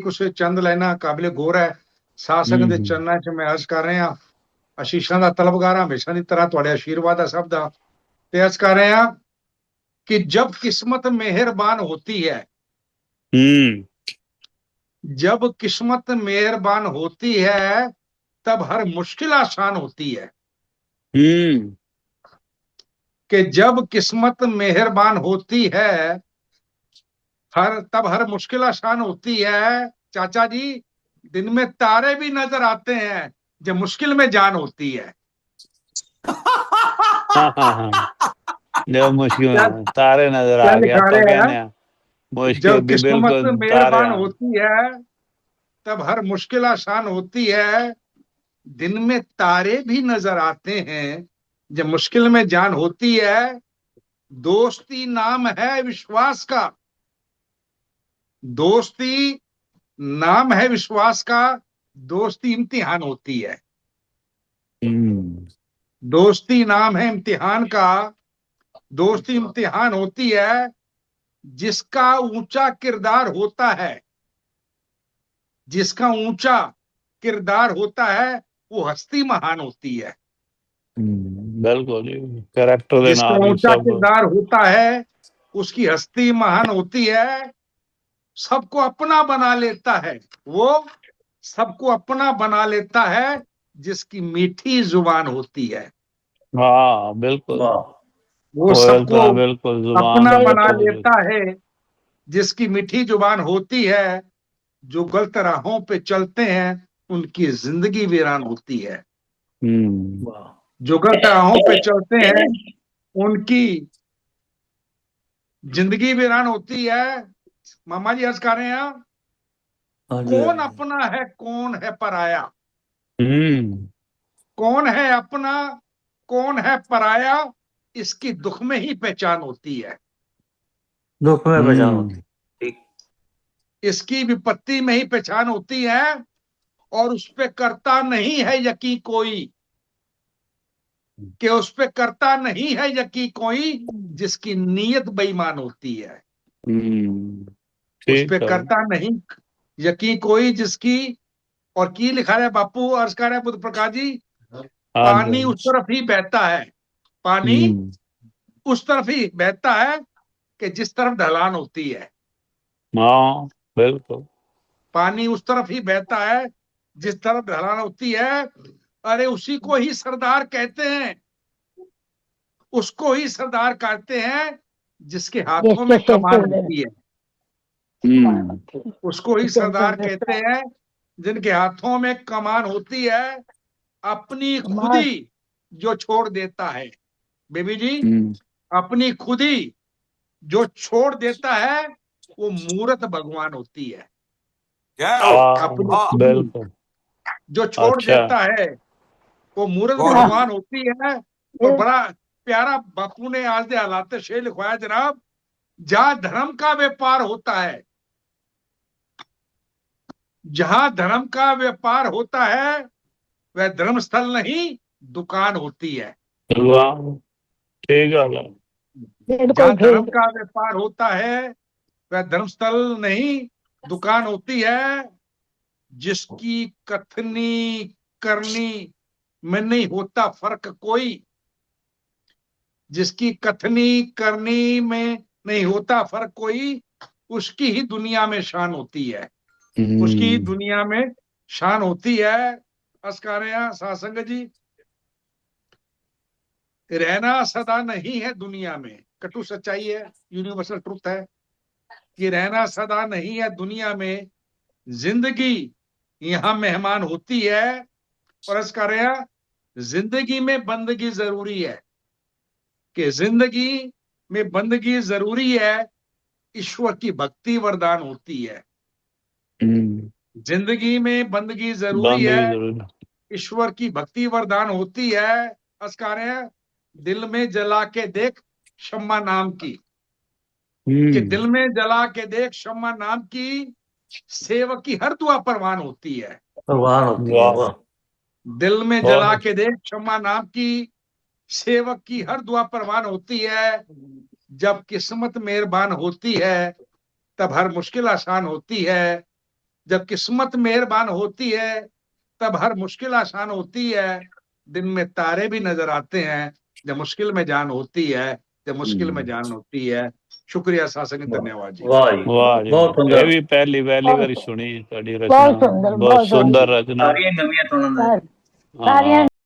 कुछ चंद लाइना काबिल गौर है। सासंग दे हम्म चरणा च मैं अर्ज कर रहे हैं, आशीषां दा तलबगार हां, हमेशा की तरह तुहाडे आशीर्वाद है सब दा। ते अर्ज कर रहे हैं कि जब किस्मत मेहरबान होती है, हम्म जब किस्मत मेहरबान होती है, तब हर मुश्किल आसान होती है। हम्म कि जब किस्मत मेहरबान होती है, तब हर मुश्किल आसान होती है। चाचा जी, दिन में तारे भी नजर आते हैं जब मुश्किल में जान होती है। हाँ हाँ हाँ। जब मुश्किल क्या में तारे नजर क्या आ गया लिखा तो रहे हैं? कहने मुश्किल जब भी किस्मत बिल्कुल तारे मेहरबान हैं। होती है, तब हर मुश्किल आसान होती है। दिन में तारे भी नजर आते हैं जब मुश्किल में जान होती है। दोस्ती नाम है विश्वास का, दोस्ती नाम है विश्वास का, दोस्ती इम्तिहान होती है। हम्म दोस्ती नाम है इम्तिहान का, दोस्ती इम्तिहान होती है। जिसका ऊंचा किरदार होता है, जिसका ऊंचा किरदार होता है, वो हस्ती महान होती है। बिल्कुल जी। कैरेक्टर दे जिसका नाल ही ऊंचा सब। किरदार होता है, उसकी हस्ती महान होती है। सबको अपना बना लेता है वो, सबको अपना बना लेता है जिसकी मीठी जुबान होती है। हाँ बिल्कुल। वो कोयल तो सबको है, बिल्कुल जुबान अपना बना बिल्कुल भी। लेता है जिसकी मीठी जुबान होती है। जो गलत राहों पे चलते हैं, उनकी जिंदगी वीरान होती है। हम्म जो गलत राहों पे चलते हैं, उनकी जिंदगी वीरान होती है। मामा जी अर्ज कर रहे हैं, कौन अपना है कौन है पराया, हम्म कौन है अपना कौन है पराया, इसकी दुख में ही पहचान होती है। दुख में पहचान होती हम्म ठीक। इसकी विपत्ति में ही पहचान होती है। और उस पे करता नहीं है यकीन कोई, कि उस पे करता नहीं है यकीन कोई, जिसकी नीयत बेईमान होती है। उस पे ठीक है। करता नहीं यकीन कोई जिसकी। और की लिखा है बापू, अर्ज कर रहे हैं बुद्ध प्रकाश जी, हाँ पानी उस जी। तरफ ही बहता है, पानी हम्म उस तरफ ही बहता है कि जिस तरफ ढलान होती है। हाँ बिल्कुल। पानी उस तरफ ही बहता है जिस तरफ ढलान होती है। अरे उसी को ही सरदार कहते हैं, उसको ही सरदार कहते हैं जिसके हाथों में कमान होती है। उसको ही सरदार कहते हैं जिनके हाथों में कमान होती है। अपनी खुदी जो छोड़ देता है, बेबी जी, हम्म अपनी खुदी जो छोड़ देता है, वो मूरत भगवान होती है। अपनी हाँ खुदी बिल्कुल। जो छोड़ अच्छा। देता है, वो मूरत भगवान होती है। और बड़ा प्यारा बापू ने आज दे हालात शेर लिखवाया जनाब, जहां धर्म का व्यापार होता है, जहां धर्म का व्यापार होता है, वह धर्मस्थल नहीं दुकान होती है। वाह, ठीक है। जहां धर्म का व्यापार होता है, वह धर्मस्थल नहीं दुकान होती है। जिसकी कथनी करनी में नहीं होता फर्क कोई, जिसकी कथनी करनी में नहीं होता फर्क कोई, उसकी ही दुनिया में शान होती है। उसकी ही हम्म दुनिया में शान होती है। अस्कार्या सासंग जी, रहना सदा नहीं है दुनिया में, कटु सच्चाई है, यूनिवर्सल ट्रुथ है कि रहना सदा नहीं है दुनिया में। जिंदगी यहां मेहमान होती है। और अस्कार्या, जिंदगी में बंदगी जरूरी है, कि जिंदगी में बंदगी जरूरी है। ईश्वर की भक्ति वरदान होती है। हम्म जिंदगी में बंदगी जरूरी बंदगी है, जरूर। ईश्वर की भक्ति वरदान होती है। अस्कार्य, दिल में जला के देख शम्मा नाम की, कि हम्म दिल में जला के देख शम्मा नाम की, सेवक की हर दुआ परवान होती है। भगवान होती है वाह, वाह। दिल में जला बहुत के देख शम्मा नाम की, सेवक की हर दुआ परवान होती है। जब किस्मत मेहरबान होती है, तब हर मुश्किल आसान होती है। जब किस्मत मेहरबान होती है तब हर मुश्किल आसान होती है। दिन में तारे भी नजर आते हैं जब मुश्किल में जान होती है, जब मुश्किल में जान होती है। शुक्रिया सासंग, धन्यवाद जी। वाह जी वाह जी बहुत वाह। सुंदर ਇਹ ਵੀ ਪਹਿਲੀ ਵਾਰੀ ਸੁਣੀ ਤੁਹਾਡੀ ਰਚਨਾ। बहुत सुंदर ਬਹੁਤ ਸੁੰਦਰ ਰਚਨਾ। ਸਾਰੀਆਂ ਨਵੀਆਂ ਸੁਣਨ ਦਾ सारियां